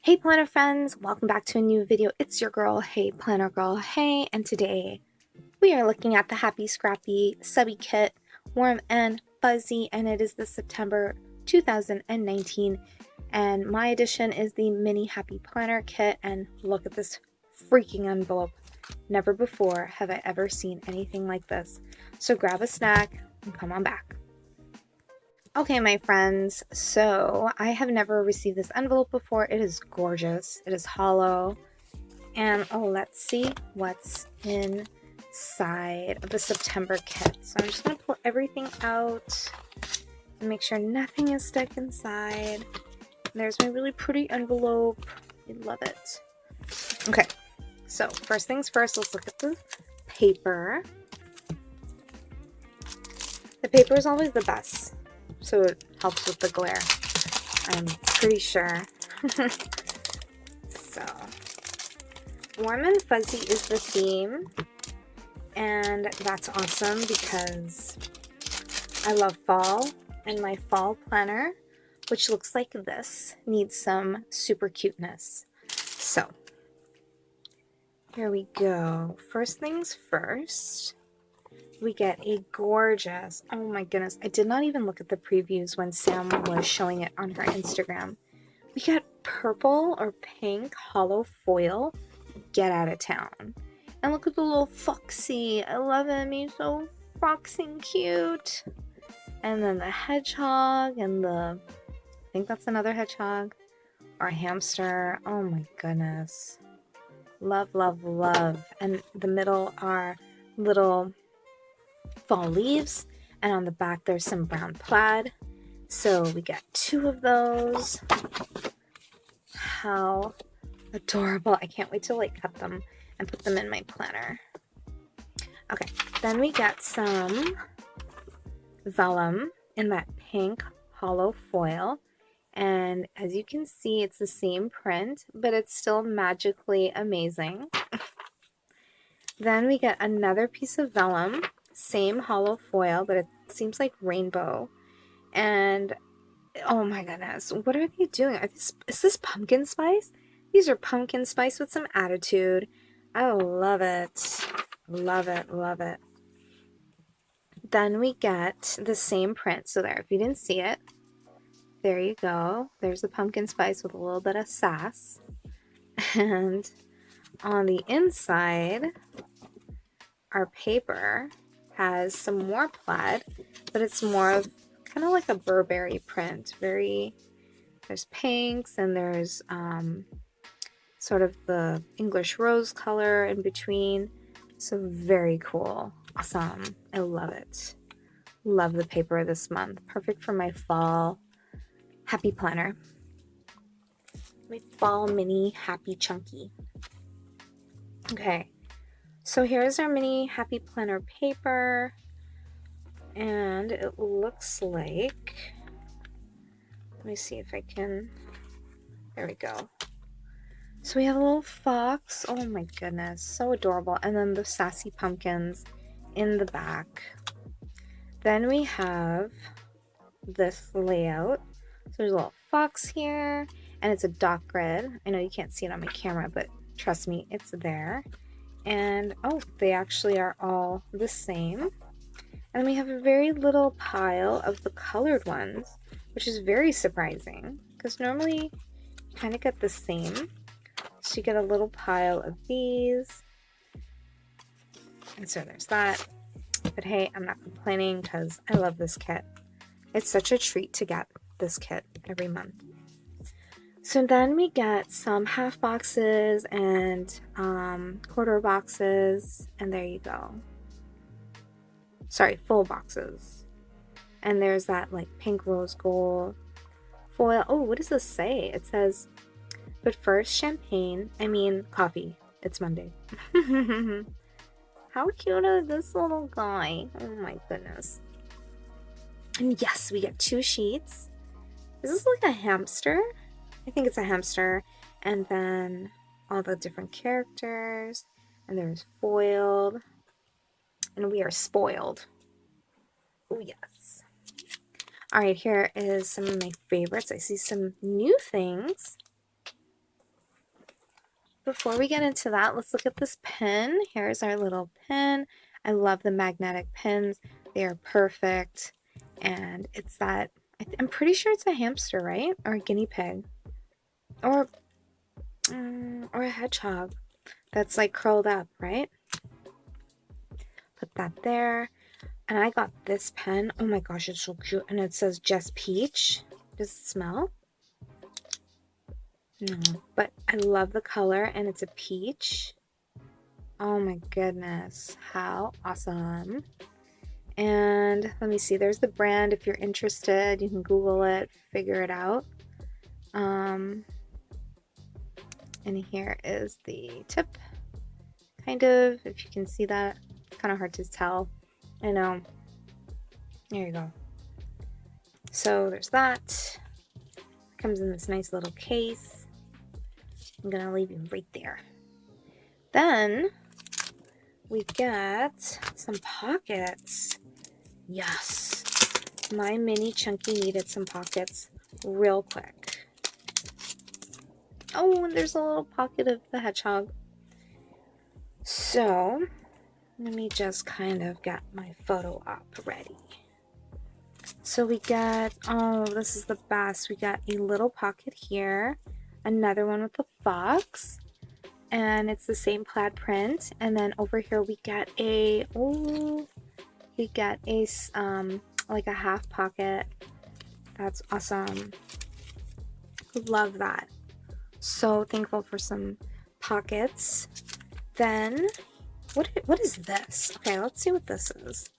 Hey planner friends, welcome back to a new video. It's your girl, Hey Planner Girl, hey, and today we are looking at the Happie Scrappie Subby Kit, warm and fuzzy, and it is the September 2019, and my edition is the mini Happy Planner Kit, and look at this freaking envelope. Never before have I ever seen anything like this. So grab a snack and come on back. Okay, my friends, so I have never received this envelope before. It is gorgeous. It is hollow. And oh, let's see what's inside of the September kit. So I'm just going to pull everything out and make sure nothing is stuck inside. And there's my really pretty envelope. I love it. Okay, so first things first, let's look at the paper. The paper is always the best, so it helps with the glare, I'm pretty sure. So, warm and fuzzy is the theme, and that's awesome because I love fall, and my fall planner, which looks like this, needs some super cuteness. So, here we go. First things first, we get a gorgeous, oh my goodness, I did not even look at the previews when Sam was showing it on her Instagram. We got purple or pink hollow foil. Get out of town. And look at the little foxy. I love him. He's so foxy and cute. And then the hedgehog and I think that's another hedgehog or a hamster. Oh my goodness. Love, love, love. And the middle are little fall leaves, and on the back there's some brown plaid. So we got two of those. How adorable. I can't wait to cut them and put them in my planner. Okay, then we got some vellum in that pink hollow foil, and as you can see, it's the same print, but it's still magically amazing. Then we get another piece of vellum, same hollow foil, but it seems like rainbow. And oh my goodness, what are they doing? Is this pumpkin spice? These are pumpkin spice with some attitude. I love it. Love it, love it. Then we get the same print. So there, if you didn't see it, there you go. There's the pumpkin spice with a little bit of sass. And on the inside, our paper has some more plaid, but it's more of kind of like a Burberry print. There's pinks and there's sort of the English rose color in between. So very cool. Awesome. I love it. Love the paper this month. Perfect for my fall happy planner. My fall mini happy chunky. Okay. So here's our mini happy planner paper, and it looks like, let me see if I can, there we go. So we have a little fox, oh my goodness, so adorable, and then the sassy pumpkins in the back. Then we have this layout, so there's a little fox here, and it's a dot grid. I know you can't see it on my camera, but trust me, it's there. And oh, they actually are all the same. And we have a very little pile of the colored ones, which is very surprising because normally you kind of get the same. So you get a little pile of these. And so there's that. But hey, I'm not complaining because I love this kit. It's such a treat to get this kit every month. So then we get some half boxes and quarter boxes, and there you go. Sorry, full boxes. And there's that pink rose gold foil. Oh, what does this say? It says, but first coffee. It's Monday. How cute is this little guy? Oh my goodness. And yes, we get 2 sheets. Is this like a hamster? I think it's a hamster. And then all the different characters. And there's foiled. And we are spoiled. Oh yes. All right, here is some of my favorites. I see some new things. before we get into that, let's look at this pin. Here's our little pin. I love the magnetic pins. They are perfect. And it's that, I'm pretty sure it's a hamster, right? Or a guinea pig. Or a hedgehog that's like curled up, right? Put that there. And I got this pen. Oh my gosh, it's so cute. And it says just peach. Does it smell? No, but I love the color and it's a peach. Oh my goodness, how awesome. And let me see, there's the brand. If you're interested, you can Google it, figure it out. And here is the tip, kind of, if you can see that. It's kind of hard to tell. I know. There you go. So there's that. Comes in this nice little case. I'm gonna leave you right there. Then we get some pockets. Yes, my mini chunky needed some pockets real quick. Oh, and there's a little pocket of the hedgehog. So let me just kind of get my photo op ready. So we get, oh, this is the best. We got a little pocket here, another one with a fox, and it's the same plaid print. And then over here we get a, like a half pocket. That's awesome. Love that. So thankful for some pockets. Then, what is this? Okay, let's see what this is.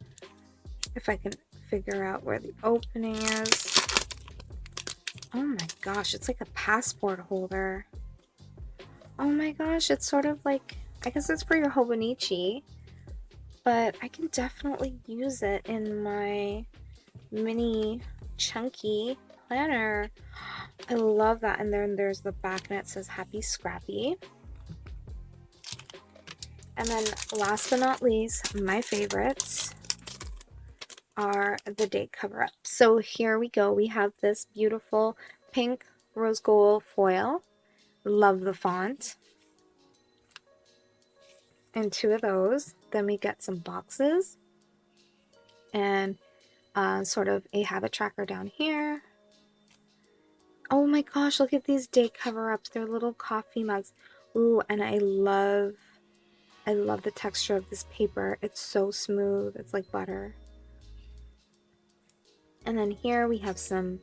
If I can figure out where the opening is. Oh my gosh, it's like a passport holder. Oh my gosh, it's sort of like, I guess it's for your Hobonichi, but I can definitely use it in my mini chunky planner. I love that. And then there's the back and it says Happie Scrappie. And then last but not least, my favorites are the date cover up. So here we go. We have this beautiful pink rose gold foil. Love the font. And 2 of those. Then we get some boxes and sort of a habit tracker down here. Oh my gosh, look at these date cover-ups. They're little coffee mugs. Ooh, and I love the texture of this paper. It's so smooth. It's like butter. And then here we have some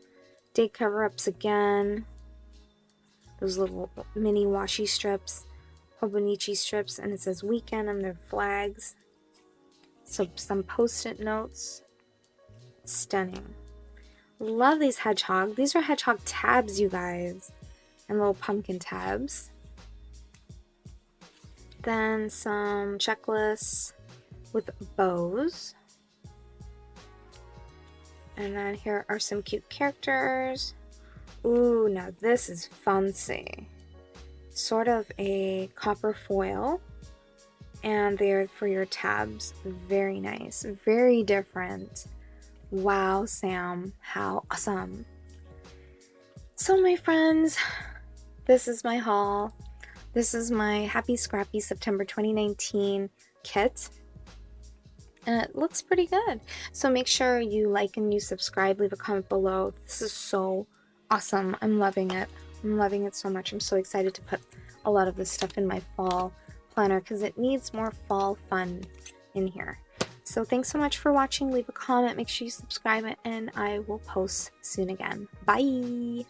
date cover-ups again. Those little mini washi strips, Hobonichi strips, and it says weekend and their flags. So some post-it notes. Stunning. Love these hedgehog. These are hedgehog tabs, you guys. And little pumpkin tabs. Then some checklists with bows. And then here are some cute characters. Ooh, now this is fancy. Sort of a copper foil. And they're for your tabs. Very nice. Very different. Wow, Sam, how awesome. So my friends, this is my haul. This is my Happie Scrappie September 2019 kit. And it looks pretty good. So make sure you like and you subscribe, leave a comment below. This is so awesome. I'm loving it. I'm loving it so much. I'm so excited to put a lot of this stuff in my fall planner because it needs more fall fun in here. So thanks so much for watching. Leave a comment, make sure you subscribe, and I will post soon again. Bye!